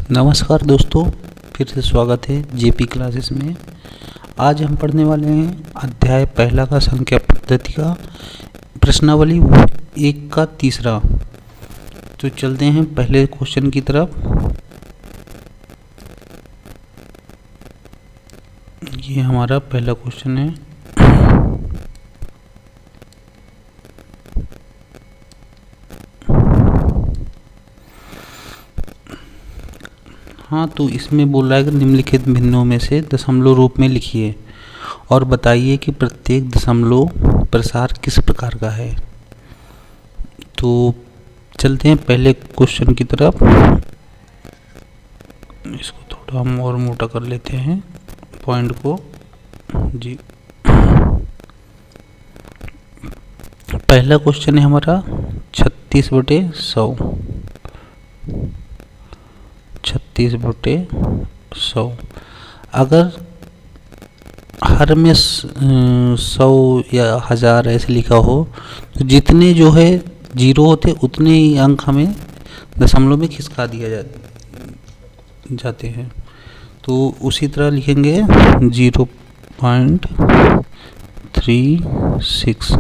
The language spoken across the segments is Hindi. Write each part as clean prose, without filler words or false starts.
नमस्कार दोस्तों, फिर से स्वागत है जेपी क्लासेस में। आज हम पढ़ने वाले हैं अध्याय पहला का संख्या पद्धति का प्रश्नावली 1 का तीसरा। तो चलते हैं पहले क्वेश्चन की तरफ। ये हमारा पहला क्वेश्चन है। हाँ, तो इसमें बोल रहा है कि निम्नलिखित भिन्नों में से दशमलव रूप में लिखिए और बताइए कि प्रत्येक दशमलव प्रसार किस प्रकार का है। तो चलते हैं पहले क्वेश्चन की तरफ। इसको थोड़ा हम और मोटा कर लेते हैं पॉइंट को जी। पहला क्वेश्चन है हमारा 36/100। 36/100। अगर हर में 100 या 1000 ऐसे लिखा हो तो जितने जो है जीरो होते उतने ही अंक हमें दशमलव में खिसका दिया जाते हैं। तो उसी तरह लिखेंगे 0.36।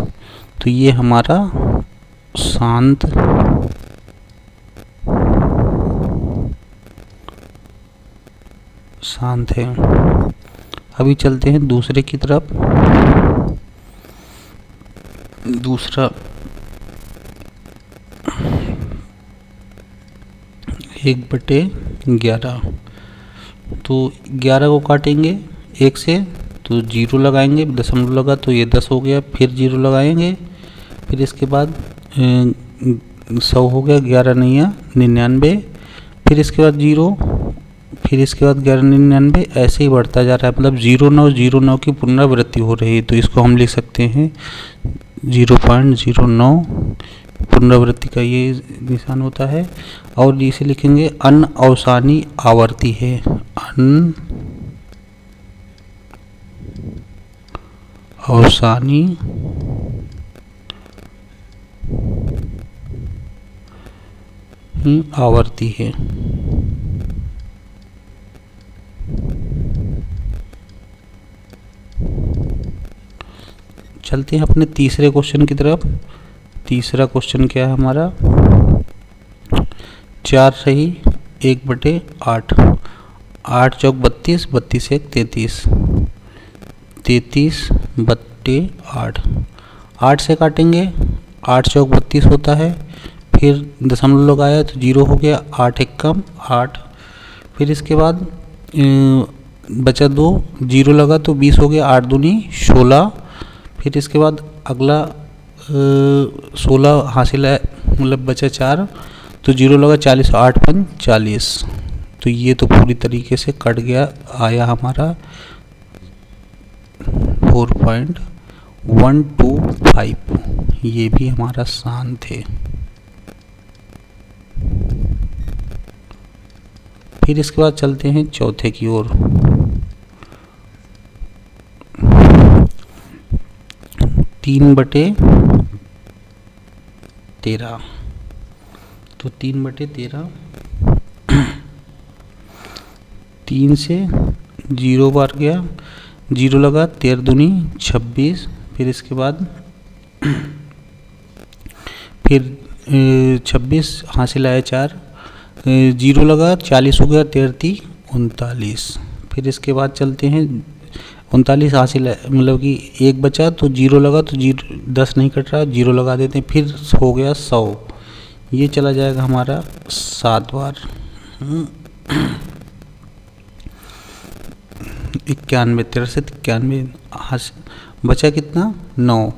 तो ये हमारा शांत है। अभी चलते हैं दूसरे की तरफ। दूसरा 1/11। तो 11 को काटेंगे 1 से तो 0 लगाएंगे, दशमलव लगा तो ये 10 हो गया, फिर 0 लगाएंगे, फिर इसके बाद 100 हो गया, 11 नहीं है 99, फिर इसके बाद 0, फिर इसके बाद 1199, ऐसे ही बढ़ता जा रहा है। मतलब 0909 की पुनरावृत्ति हो रही है। तो इसको हम लिख सकते हैं 0.09 पुनरावृत्ति का ये निशान होता है। और इसे लिखेंगे अनअवसानी आवर्ती है। अनअवसानी आवर्ती है। चलते हैं अपने तीसरे क्वेश्चन की तरफ। तीसरा क्वेश्चन क्या है हमारा 4 सही 1/8। 8 चौक 32, 32 एक 33, 33/8। 8 से काटेंगे, 8 चौक 32 होता है, फिर दशमलव लगाया तो 0 हो गया, 8 एक कम 8, फिर इसके बाद बचा 2, 0 लगा तो 20 हो गया, 8 दूनी 16, फिर इसके बाद अगला 16 हासिल है, मतलब बचा 4 तो 0 लगा, 40, 8 5 40। तो ये तो पूरी तरीके से कट गया, आया हमारा 4.125। ये भी हमारा शांत है। फिर इसके बाद चलते हैं चौथे की ओर। 3/13। तो 3/13 3 से 0 बार गया, 0 लगा, 13 दूनी 26, फिर इसके बाद फिर 26 हासिल आया 4, 0 लगा, 40 हो गया, 13 39, फिर इसके बाद चलते हैं 39 हासिल है, मतलब कि 1 बचा तो 0 लगा तो 10 नहीं कट रहा, 0 लगा देते हैं, फिर हो गया 100। ये चला जाएगा हमारा 7 बार। 91, 13 से 91 बचा कितना 9,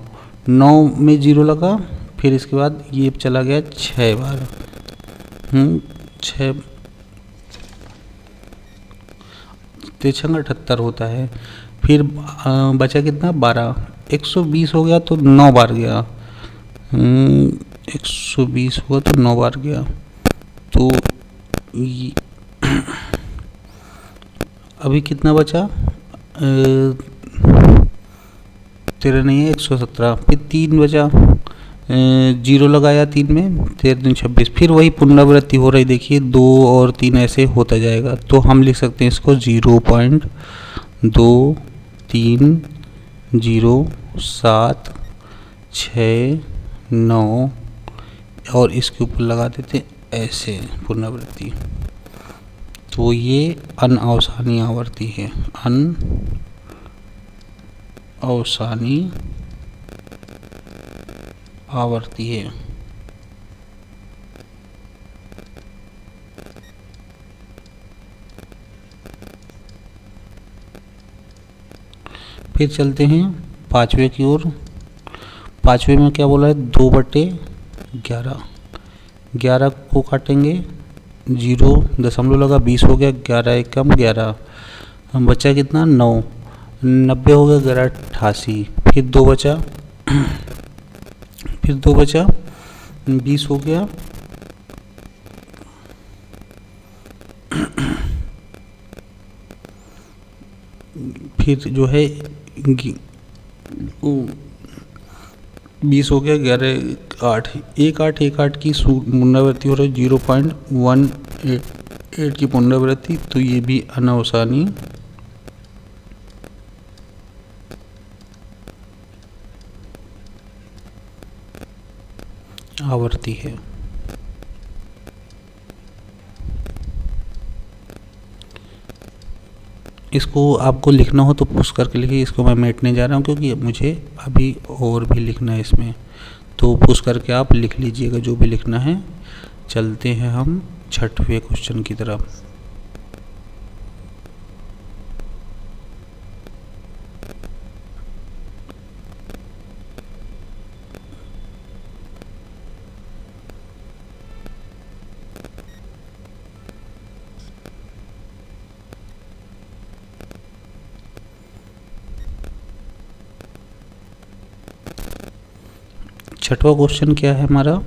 9 में 0 लगा, फिर इसके बाद ये चला गया 6 बार। 6 378 होता है। फिर बचा कितना 12, 120 हो गया तो 9 बार गया, 120 हुआ तो 9 बार गया। तो अभी कितना बचा 13 नहीं है 117, फिर 3 बचा, जीरो लगाया 3 में, 13 दूनी 26, फिर वही पुनरावृत्ति हो रही, देखिए 2 और 3 ऐसे होता जाएगा। तो हम लिख सकते हैं इसको 0.230769 और इसके ऊपर लगा देते ऐसे पुनरावृत्ति। तो ये अनअवसानी आवर्ती है, अनअवसानी आवर्ती है। फिर चलते हैं 5वें की ओर। 5वें में क्या बोला है, 2/11, 11 को काटेंगे, 0 दशमलव लगा, 20 हो गया, 11 एक कम 11, बचा कितना 9, 90 हो गया, 11 88, फिर 2 बचा, फिर 2 बचा, 20 हो गया, फिर जो है 20 हो गया, 11 8, 1 की पुनरावृत्ति हो रही है, 0.18 की पुनरावृत्ति। तो ये भी अनअवसानी आवर्ती है। इसको आपको लिखना हो तो पुश करके लिखिए, इसको मैं मिटने जा रहा हूँ क्योंकि मुझे अभी और भी लिखना है इसमें, तो पुश करके आप लिख लीजिएगा जो भी लिखना है। चलते हैं हम 6वें क्वेश्चन की तरफ। छठवां क्वेश्चन क्या है हमारा,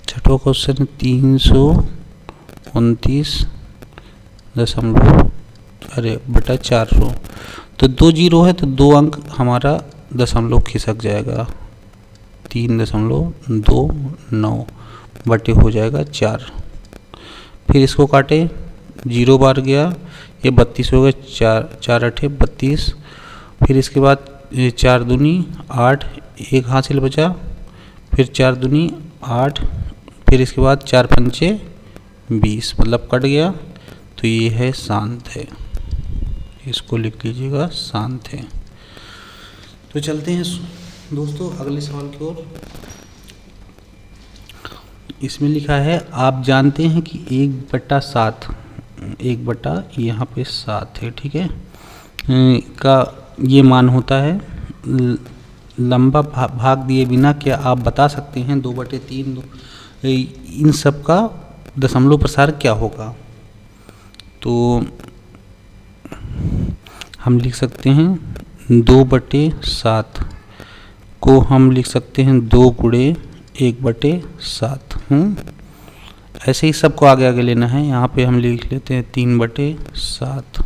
छठवां क्वेश्चन 329.400, तो 2 जीरो है तो 2 अंक हमारा दशमलव खिसक जाएगा, 3.29 बटे हो जाएगा 4। फिर इसको काटे, 0 बार गया, ये 32 हो गया, 4 8 32, फिर इसके बाद 4 दूनी 8, एक हासिल बचा, फिर 4 दूनी 8, फिर इसके बाद 4 पंचे 20, मतलब कट गया। तो ये है शांत है, इसको लिख लीजिएगा शांत है। तो चलते हैं दोस्तों अगले सवाल की ओर। इसमें लिखा है, आप जानते हैं कि 1/7, 1 यहाँ पे 7 है, ठीक है, का ये मान होता है। लंबा भाग दिए बिना क्या आप बता सकते हैं 2/3 इन सब का दशमलव प्रसार क्या होगा? तो हम लिख सकते हैं 2/7 को हम लिख सकते हैं 2 गुणे 1/7। ऐसे ही सबको आगे आगे लेना है। यहाँ पे हम लिख लेते हैं 3/7,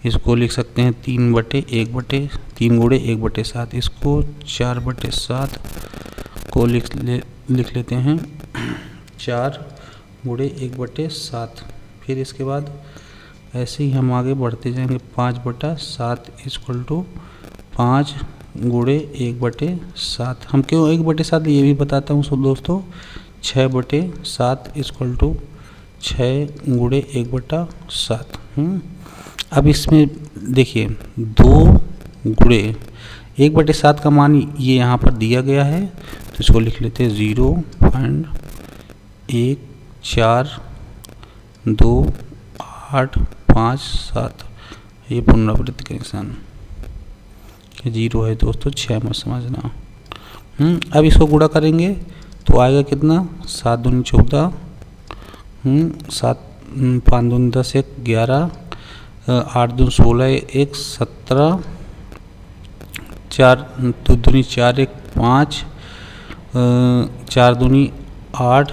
इसको लिख सकते हैं 3 गुणे 1/7, इसको 4/7 को लिख लेते हैं 4 गुणे 1/7। फिर इसके बाद ऐसे ही हम आगे बढ़ते जाएंगे, 5/7 इक्वल टू 5 गुणे 1/7। हम क्यों 1/7 ये भी बताता हूँ सब दोस्तों। 6/7 इक्वल टू 6 गुणे 1/7। अब इसमें देखिए 2 गुणे 1/7 का मान ये यहाँ पर दिया गया है, तो इसको लिख लेते हैं 0.142857। ये पुनरावृत्ति कनेक्शन 0 है दोस्तों, 6 मत समझना। अब इसको गुणा करेंगे तो आएगा कितना, 7 दूनी 14, 7 5 दूनी 10, 1 11, 8 दूनी 16, 1 17, 4 दूनी 4, 1 5, 4 दूनी 8,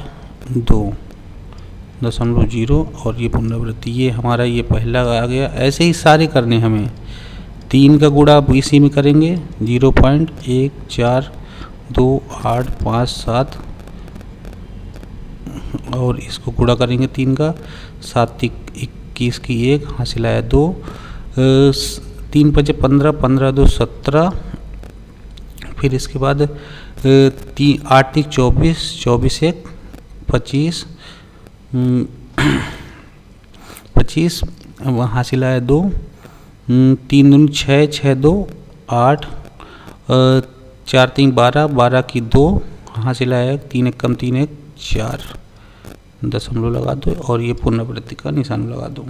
2.0 और ये पुनरावृत्ति, ये हमारा ये पहला आ गया। ऐसे ही सारे करने हमें, 3 का गुणा अब इसी में करेंगे 0.142857 और इसको गुणा करेंगे 3 का 7 21 की 1 हासिल आया 2 3 5 15 15 2 17 फिर इसके बाद 8 3 24 24 1 25 25 हासिल आया 2 3 दूनी 6 6 2 8 4 3 12 12 की 2 हासिल आया 3 1 कम 3 1 4 दशमलव लगा दो और ये पुनरावृत्ति का निशान लगा दो।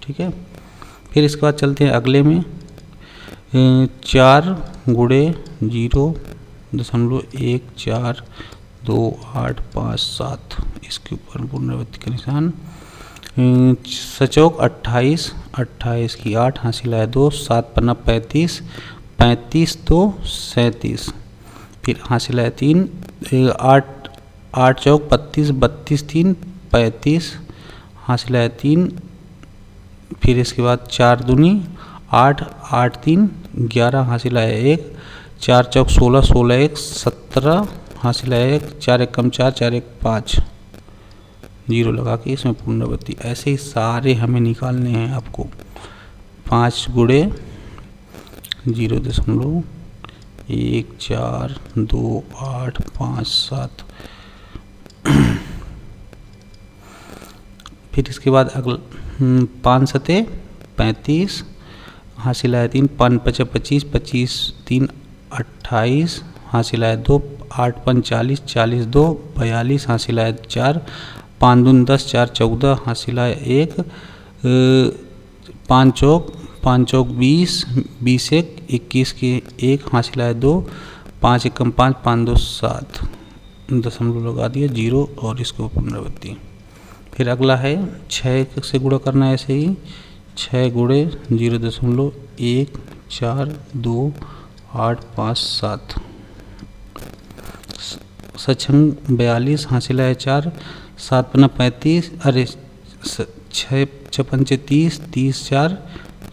ठीक है, फिर इसके बाद चलते हैं अगले में 4 गुणे 0.142857 इसके ऊपर पुनरावृत्ति का निशान। सचौक 28 28 की 8 हासिल आया 2 7 पन्ना 35 35 2 37 फिर हासिल आया 3 8 8 चौक 32 32 3 35 हासिल आया 3 फिर इसके बाद 4 दूनी 8 8 3 11 हासिल आया 1 4 चौक 16 16 1 17 हासिल आया 1 4 1 कम 4 4 1 5 जीरो लगा के इसमें पुनरावृत्ति। ऐसे ही सारे हमें निकालने हैं आपको। 5 गुणे 0.142857 फिर इसके बाद अगला 5 सते 35 हासिल आया 3 5 5 25 25 3 28 हासिल आया 2 8 5 40 40 2 42 हासिल आया 4 5 दून 10 4 14 हासिल आया 1 5 चौक 20 20 1 21 के 1 हासिल आया 2 5 1 कम 5 5 2 7 दशमलव लगा दिया 0 और इसको पुनरावृत्ति। फिर अगला है 6 से गुणा करना है ऐसे ही 6 गुणे 0.142857 सचंग 42 हासिल आया 4 7 पन्ना 35 अरे 6 55 30 30 4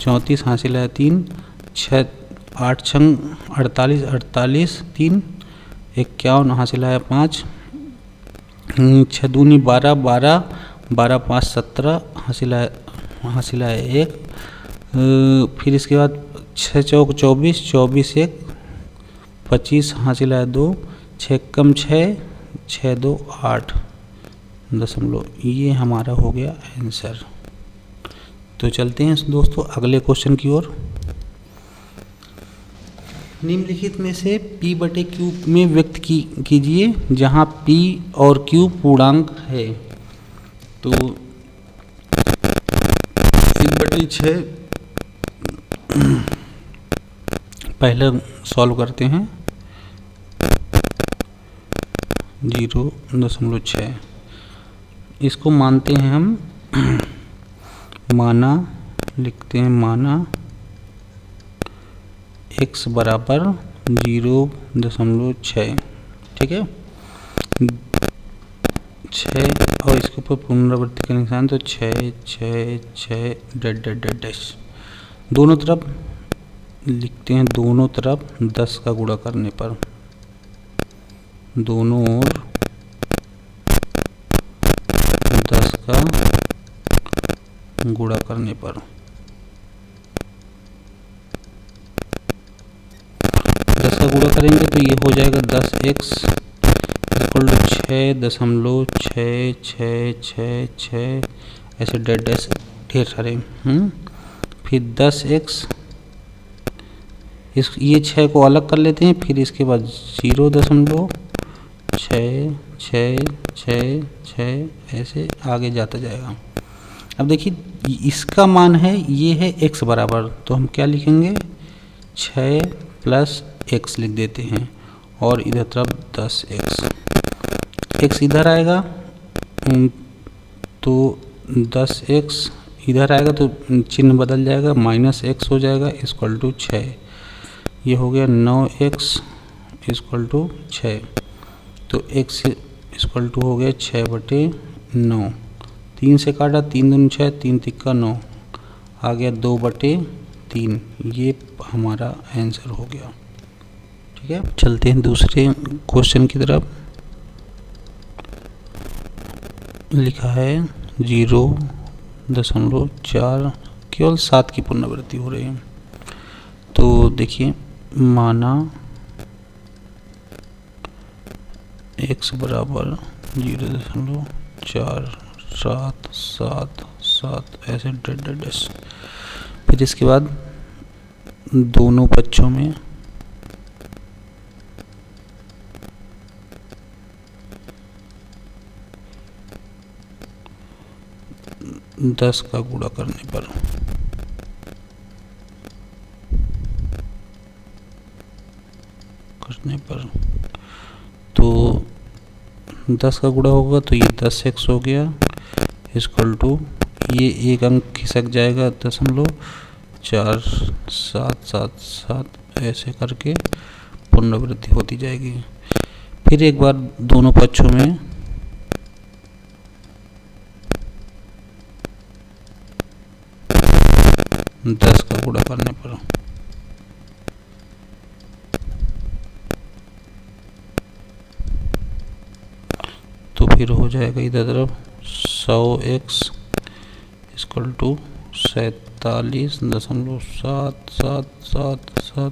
34 हासिल आया 3 6 8 छंग 48 48 3 51 हासिल आया 5 6 दूनी 12 12 12 5 17 हासिल आया 1 फिर इसके बाद 6 चौक 24 24 1 25 हासिल आया 2 6 कम 6 6 2 8 दशमलव। ये हमारा हो गया आंसर। तो चलते हैं दोस्तों अगले क्वेश्चन की ओर। निम्नलिखित में से P बटे Q में व्यक्त कीजिए जहां P और Q पूर्णांक है। तो 3/6 पहले सॉल्व करते हैं 0.6 इसको मानते हैं हम माना लिखते हैं माना x बराबर 0.6 ठीक है 6 और इसके ऊपर पुनरावृत्ति का निशान तो 6 6 6 डैश दोनों तरफ लिखते हैं दोनों तरफ 10 का गुणा करने पर दोनों ओर 10 का गुणा करने पर 10 का गुणा करेंगे तो ये हो जाएगा 10x इक्वल टू 6.666 ऐसे डैश ढेर सारे फिर 10x ये 6 को अलग कर लेते हैं फिर इसके बाद 0.66666 ऐसे आगे जाता जाएगा। अब देखिए इसका मान है ये है x बराबर तो हम क्या लिखेंगे 6 + x लिख देते हैं और इधर तरफ 10x x इधर आएगा तो 10x इधर आएगा तो चिन्ह बदल जाएगा -x हो जाएगा इक्वल टू 6 ये हो गया 9x इक्वल टू 6 तो x इक्वल टू हो गया 6/9 3 से काटा 3 दूनी 6 3 तिक्का 9 आ गया 2/3 3, ये हमारा आंसर हो गया। ठीक है, चलते हैं दूसरे क्वेश्चन की तरफ। लिखा है 0.4 केवल 7 की पुनरावृत्ति हो रही है। तो देखिए, माना x बराबर 0.4777 ऐसे डैश। फिर इसके बाद दोनों पक्षों में 10 का गुणा करने पर तो 10 का गुणा होगा तो ये 10x हो गया, इक्वल टू ये एक अंक खिसक जाएगा 0.4777 ऐसे करके पुनरावृत्ति होती जाएगी। फिर एक बार दोनों पक्षों में 10 का गुणा करने पर तो फिर हो जाएगा इधर तरफ 100x इक्वल टू 47.7777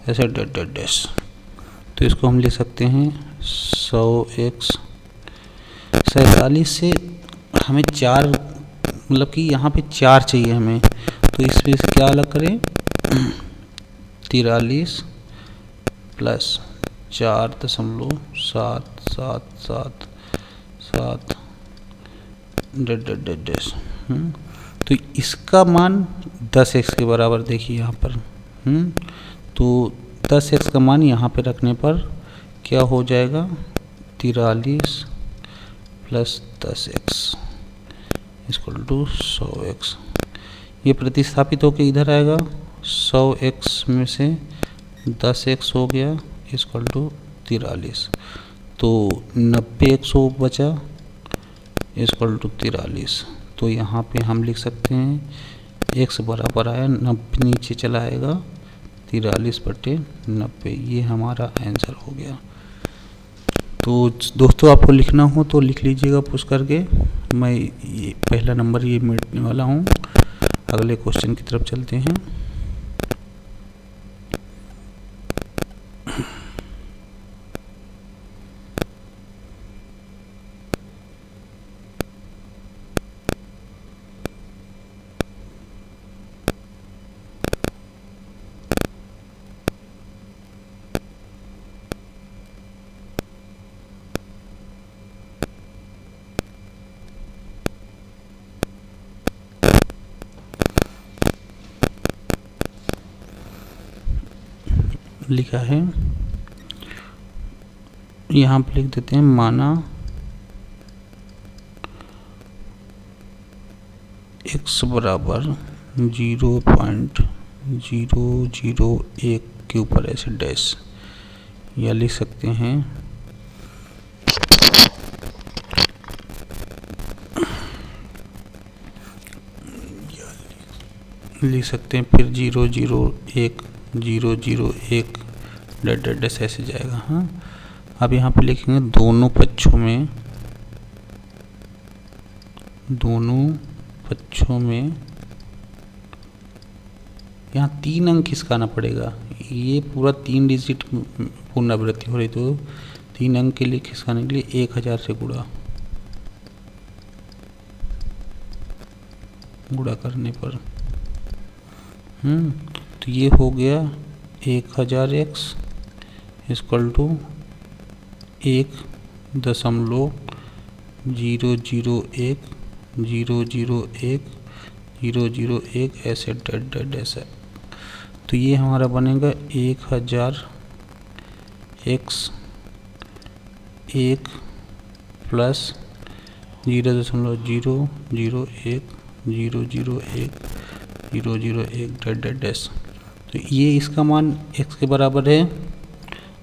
ऐसे डैश। तो इसको हम लिख सकते हैं 100x 47 से हमें 4 मतलब कि यहाँ पे 4 चाहिए हमें, तो इसमें से क्या अलग करें 43 प्लस 4.7777 डैश। तो इसका मान 10x के बराबर देखिए यहाँ पर। तो 10x का मान यहाँ पे रखने पर क्या हो जाएगा 43 plus 10x equal to 100x। ये प्रतिस्थापित होकर इधर आएगा, 100x में से 10x हो गया इक्वल टू 43, तो 90x बचा इक्वल टू 43। तो यहाँ पे हम लिख सकते हैं x बराबर आया 90 नीचे चला आएगा 43/90, ये हमारा आंसर हो गया। तो दोस्तों आपको लिखना हो तो लिख लीजिएगा पुश करके। मैं ये पहला नंबर ये मिटने वाला हूँ। अगले क्वेश्चन की तरफ चलते हैं। लिखा है यहाँ पे लिख देते हैं, माना x बराबर 0.001 के ऊपर ऐसे डैश, या लिख सकते हैं फिर 0.001 डैश ऐसे जाएगा। हाँ, अब यहाँ पे लिखेंगे दोनों पक्षों में यहाँ 3 अंक खिसकाना पड़ेगा। ये पूरा 3 डिजिट पुनरावृत्ति हो रही, तो 3 अंक के लिए खिसकाने के लिए 1000 से गुणा करने पर तो ये हो गया 1000x इक्वल टू 1.001 ऐसे डैश है। तो ये हमारा बनेगा 1000x 1 प्लस 0.001 डैश। तो ये इसका मान x के बराबर है,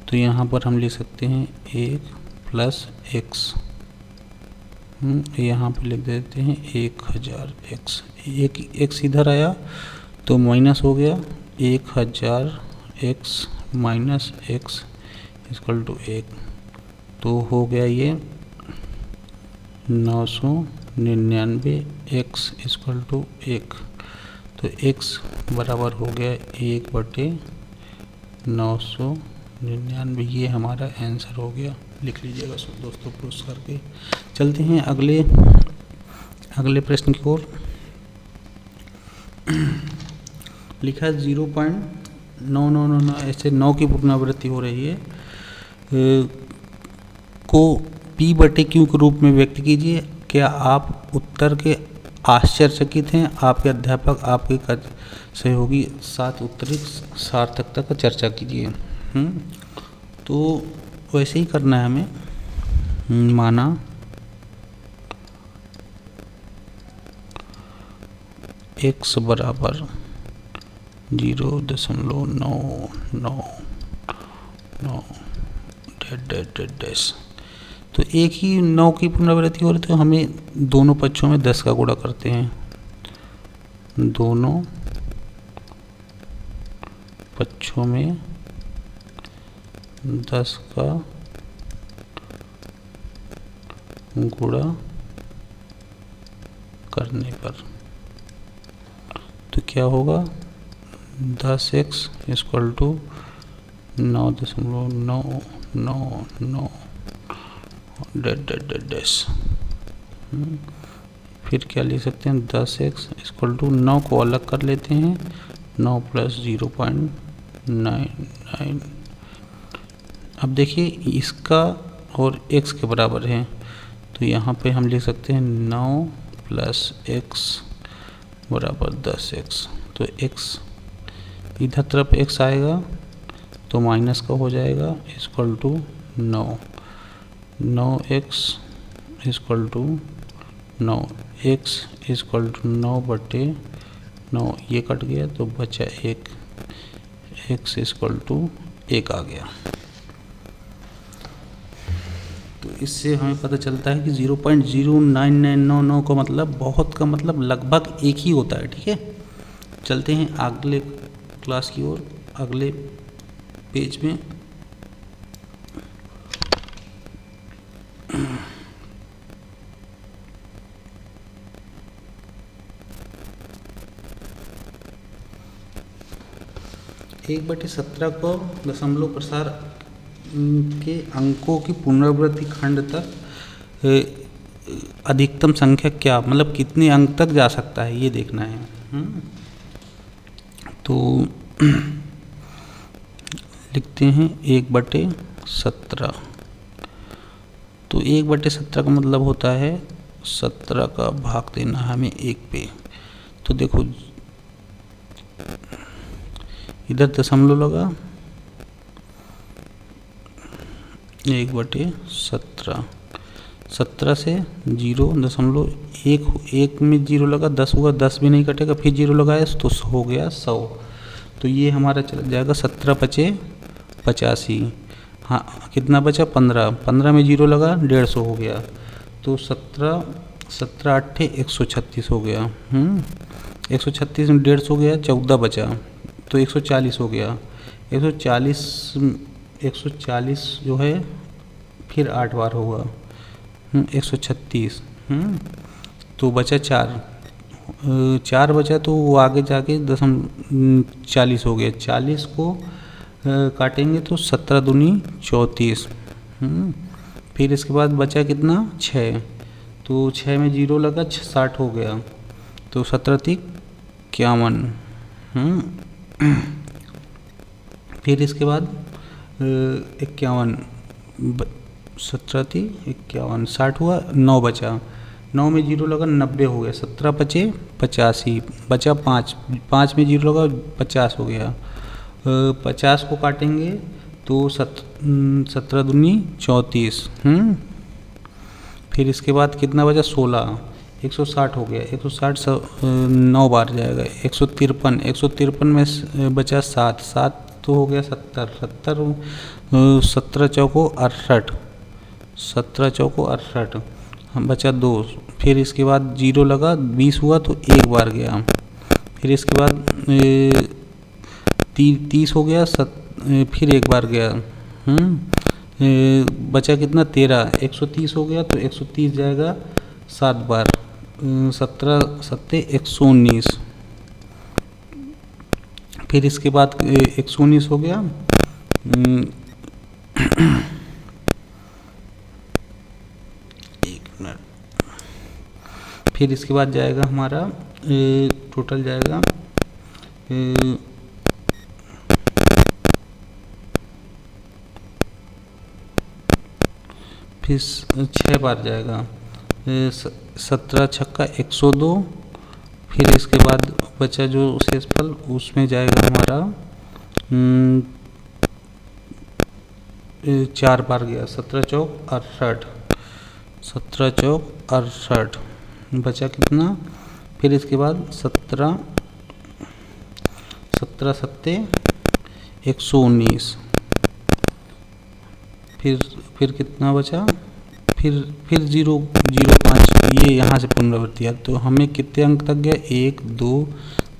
तो यहाँ पर हम लिख सकते हैं 1 प्लस x, यहाँ पे लिख देते हैं 1000x। एक x इधर आया तो माइनस हो गया 1000 x minus x equal to 1, तो हो गया ये 999 x इक्वल टू 1। तो x बराबर हो गया 1/999, ये हमारा आंसर हो गया। लिख लीजिएगा दोस्तों प्रूफ करके। चलते हैं अगले प्रश्न की ओर। लिखा है 0.999 ऐसे 9 की पुनरावृत्ति हो रही है को P/Q के रूप में व्यक्त कीजिए। क्या आप उत्तर के आश्चर्यचकित हैं? आपके अध्यापक आपके सहयोगी साथ उत्तरित सार्थकता का चर्चा कीजिए। तो वैसे ही करना है हमें। माना x बराबर 0.999 तो एक ही 9 की पुनरावृत्ति हो रही, तो हमें दोनों पक्षों में 10 का गुणा करते हैं। दोनों पक्षों में 10 का गुणा करने पर तो क्या होगा 10x इक्वल टू 9.999 फिर क्या लिख सकते हैं 10x इक्वल टू 9 को अलग कर लेते हैं 9 प्लस 0.99। अब देखिए इसका और x के बराबर है, तो यहाँ पे हम लिख सकते हैं 9 प्लस x बराबर 10x। तो x इधर तरफ x आएगा तो माइनस का हो जाएगा equal to 9x equal to 9x equal to 9/9, ये कट गया तो बचा 1, x इक्वल टू 1 आ गया। तो इससे हमें पता चलता है कि 0.09999 का मतलब बहुत का मतलब लगभग एक ही होता है। ठीक है, चलते हैं अगले क्लास की ओर। अगले पेज में एक बटे 17 को दशमलव प्रसार के अंकों की पुनरावृत्ति खंड तक अधिकतम संख्या क्या, मतलब कितने अंक तक जा सकता है ये देखना है। तो लिखते हैं 1/17। तो 1/17 का मतलब होता है 17 का भाग देना हमें 1 पे। तो देखो इधर दशमलव लगा 1/17, 17 से 0.1 में 0 लगा 10 हुआ, 10 भी नहीं कटेगा, फिर 0 लगाया तो हो गया 100। तो ये हमारा चला जाएगा 17 × 85। हाँ कितना बचा 15, 15 में 0 लगा 150 हो गया, तो 17 8 136 हो गया। 136 में 150 हो गया, 14 बचा तो 140 हो गया। 140 जो है फिर 8 बार होगा 136। तो बचा 4 बचा, तो वो आगे जाके 40 हो गया। 40 को काटेंगे तो 17 दूनी 34। फिर इसके बाद बचा कितना 6, तो 6 में 0 लगा 60 हो गया, तो 17 × 51। फिर इसके बाद 51, 17 × 51 60 हुआ, 9 बचा, 9 में 0 लगा 90 हो गया, 17 × 5 85 बचा 5, 5 में 0 लगा 50 हो गया। 50 को काटेंगे तो 17 दूनी 34। फिर इसके बाद कितना बचा 16, 160 हो गया, 160 9 बार जाएगा, 153 में बचा 7, 7 तो हो गया 70, 17 चौको 68, 17 चौको 68, हम बचा 2। फिर इसके बाद 0 लगा 20 हुआ तो 1 बार गया, फिर इसके बाद 30 हो गया, फिर एक बार गया, बचा कितना 13, 130 हो गया तो 130 जाएगा 7 बार, 17 सत्ते 119, फिर इसके बाद 119 हो गया, एक मिनट, फिर इसके बाद जाएगा हमारा टोटल जाएगा फिर 6 बार जाएगा, 17 छक्का 102, फिर इसके बाद बचा जो शेषफल उसमें जाएगा हमारा 4 बार गया, 17 चौक 68, 17 चौक 68, बचा कितना, फिर इसके बाद 17 सत्ते 119, फिर कितना बचा, फिर 005, ये यहाँ से पुनरावृत्ति है, तो हमें कितने अंक तक गया, 1 2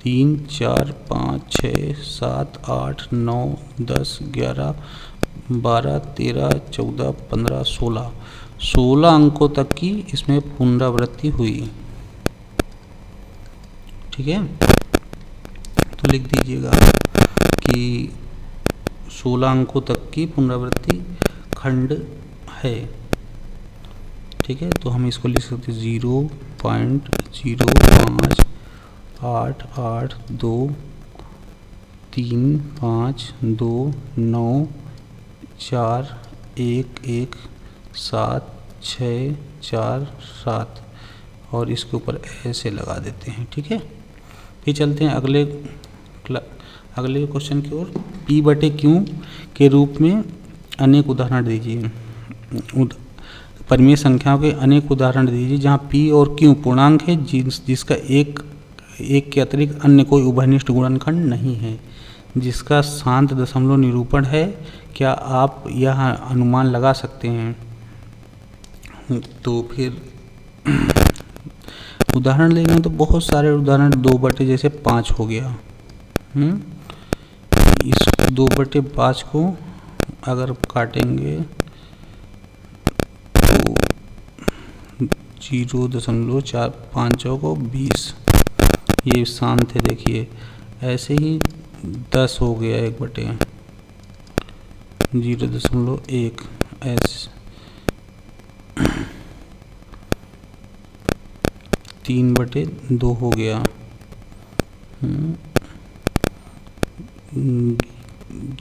3 4 5 6 7 8 9 10 11 12 13 14 15 16 अंकों तक की इसमें पुनरावृत्ति हुई। ठीक है, तो लिख दीजिएगा कि 16 अंकों तक की पुनरावृत्ति खंड है। ठीक है, तो हम इसको लिख सकते 0.05 8 8 2 3 5 2 9 4 1 1 7 6 4 7 और इसके ऊपर ऐसे लगा देते हैं। ठीक है, फिर चलते हैं अगले क्वेश्चन की ओर। P बटे Q के रूप में अनेक उदाहरण दीजिए, परिमेय संख्याओं के अनेक उदाहरण दीजिए जहां P और Q पूर्णांक है जिसका एक के अतिरिक्त अन्य कोई उभयनिष्ठ गुणनखंड नहीं है, जिसका शांत दशमलव निरूपण है। क्या आप यह अनुमान लगा सकते हैं? तो फिर उदाहरण लेंगे तो बहुत सारे उदाहरण, 2 बटे जैसे 5 हो गया, इस 2 बटे 5 को अगर काटेंगे तो 0.454 को 20, ये शांत है। देखिए ऐसे ही 10 हो गया 1 बटे 0.1 ऐसे 3 बटे 2 हो गया,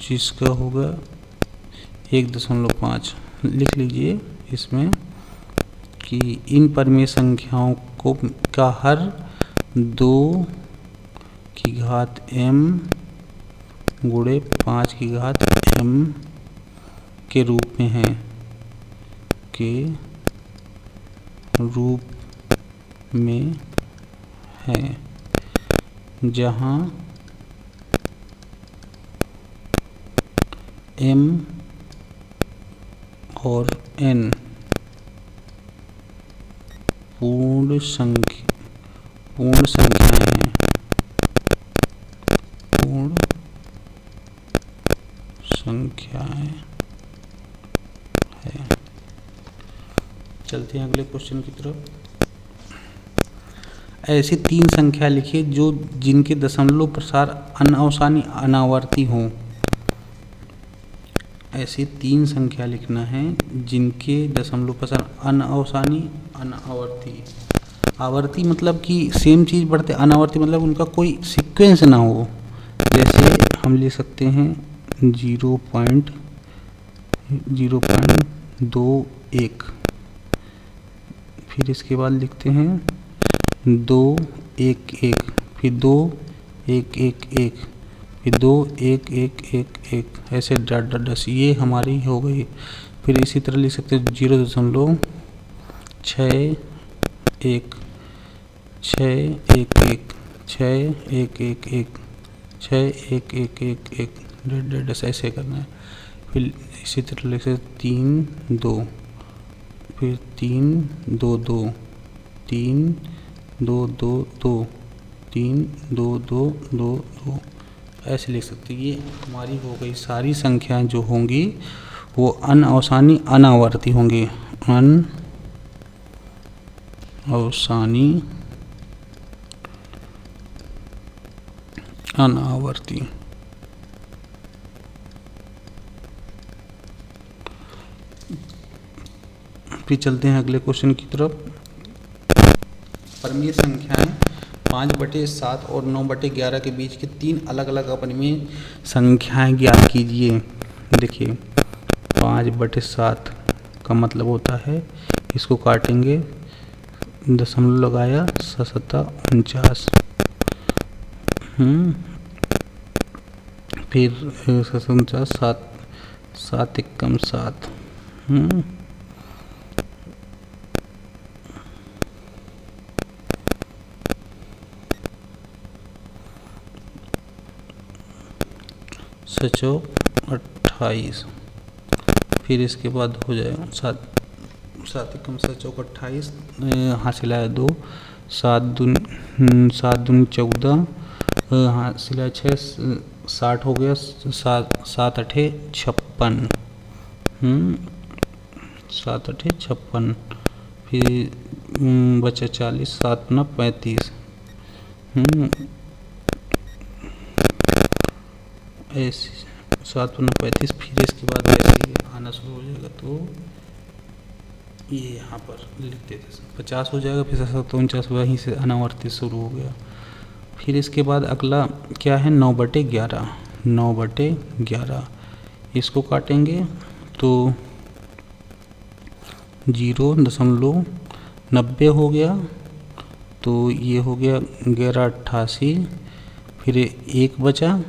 जिसका होगा 1.5। लिख लीजिए इसमें कि इन परिमेय संख्याओं को का हर 2 की घात m गुणे 5 की घात m के रूप में है, जहाँ m और n पूर्ण संख्याएं हैं, पूर्ण संख्याएं है। चलते हैं अगले क्वेश्चन की तरफ। ऐसी 3 संख्या लिखिए जिनके दशमलव प्रसार अनावसानी अनावर्ती हों। ऐसी 3 संख्या लिखना है जिनके दशमलव प्रसार अनावसानी अनावर्ती, आवर्ती मतलब कि सेम चीज़ बढ़ते, अनावर्ती मतलब उनका कोई सीक्वेंस ना हो। जैसे हम ले सकते हैं 0.21, फिर इसके बाद लिखते हैं 2 1 1, फिर 2 1 1 1, फिर 2 1 1 1 1, ऐसे डॉट डॉट डॉट, ये हमारी हो गई। फिर इसी तरह लिख सकते हैं 0.61 6 1 1 1 6 1 1 1 6 1 1 1 1 डॉट डॉट डॉट, ऐसे करना है। फिर इसी तरह लिख सकते 3 2, फिर 3 2 2 3 2 2 2, 3 2 2 2 2 ऐसे लिख सकते हैं। ये हमारी हो गई सारी संख्याएं जो होंगी वो अनअवसानी अनावर्ती होंगी, अनअवसानी अनावर्ती। फिर चलते हैं अगले क्वेश्चन की तरफ। परिमेय संख्याएं 5/7 और 9/11 के बीच के 3 अलग अलग अपरिमेय संख्याएं ज्ञात कीजिए। देखिए 5/7 का मतलब होता है, इसको काटेंगे, दशमलव लगाया, 7 फिर 7 7 7 एकम 7 7 28। फिर इसके बाद हो जाएगा 7 एकम 7 28, हासिल आया 2, 7 दूनी 14, हासिल आया 6, 60 हो गया, 7 8 56, 7 8 56। फिर बचा 40, 7 9 35, ऐसे 7 9 35। फिर इसके बाद ऐसे ही आना शुरू हो जाएगा, तो ये यहाँ पर लिख देते 50 हो जाएगा। फिर 749 वहीं से अनावर्ती शुरू हो गया। फिर इसके बाद अगला क्या है, 9/11। 9/11 इसको काटेंगे तो 0.90 हो गया, तो ये हो गया 1188। फिर 1 बचा,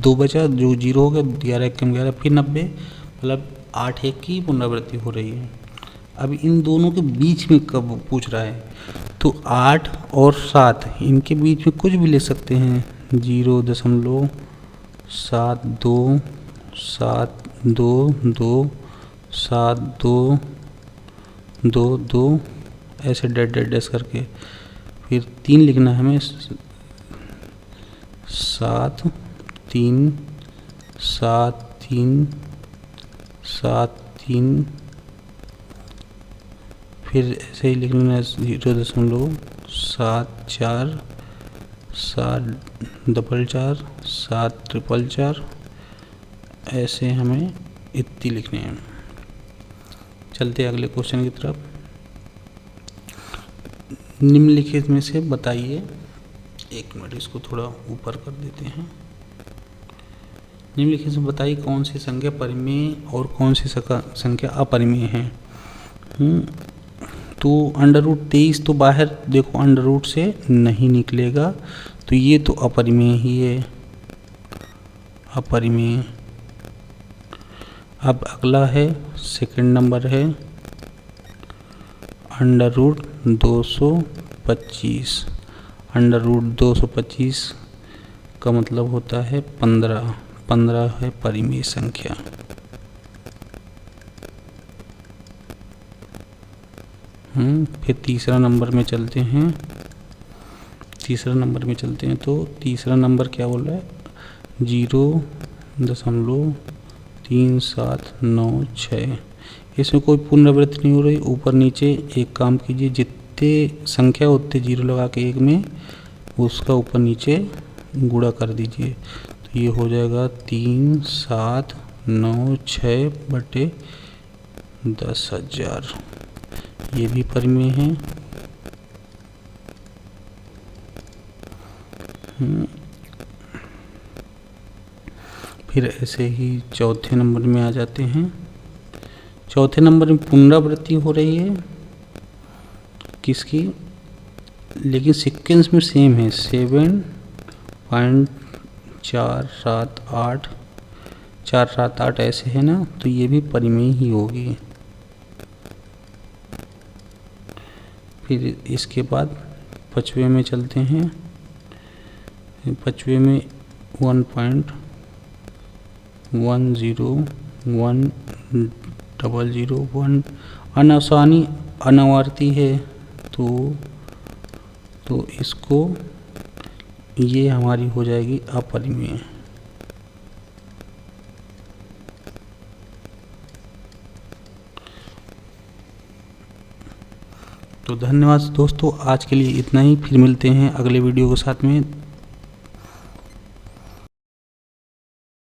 2 बचा, जो 0 हो गया, 11 एकम 11, फिर 90, मतलब 8 1 की पुनरावृत्ति हो रही है। अब इन दोनों के बीच में कब पूछ रहा है, तो 8 और 7 इनके बीच में कुछ भी ले सकते हैं, 0.72 7 2 7 2 2 2 ऐसे डैश करके। फिर 3 लिखना है हमें, 7 3 7 3 7 3। फिर ऐसे ही लिख लेना 0.74 7 4 7 4 ऐसे हमें इतनी लिखने हैं। चलते हैं अगले क्वेश्चन की तरफ। निम्नलिखित में से बताइए, 1 मिनट इसको थोड़ा ऊपर कर देते हैं। निम्नलिखित से बताइए कौन सी संख्या परिमेय और कौन सी संख्या अपरिमेय है। तो √23 तो बाहर देखो √ से नहीं निकलेगा, तो ये तो अपरिमेय ही है, अपरिमेय। अब अगला है, सेकंड नंबर है √225। √225 का मतलब होता है 15। 15 है परिमेय संख्या। फिर तीसरा नंबर में चलते हैं। तीसरा नंबर में चलते हैं, तो तीसरा नंबर क्या बोल रहा है, 0.3796। इसमें कोई पुनरावृत्ति नहीं हो रही, ऊपर नीचे। एक काम कीजिए, जितने संख्या उतने 0 लगा के एक में उसका ऊपर नीचे गुणा कर दीजिए, तो ये हो जाएगा 3796/10,000। ये भी परिमेय है। फिर ऐसे ही चौथे नंबर में आ जाते हैं। चौथे नंबर में पुनरावृत्ति हो रही है किसकी, लेकिन सीक्वेंस में सेम है, 7.478 478 ऐसे है ना, तो ये भी परिमेय ही होगी। फिर इसके बाद 5वें में चलते हैं। 5वें में 1.1010001 अनआसानी अनावर्ती है, तो तो इसको ये हमारी हो जाएगी अपरिमेय। तो धन्यवाद दोस्तों, आज के लिए इतना ही। फिर मिलते हैं अगले वीडियो के साथ में।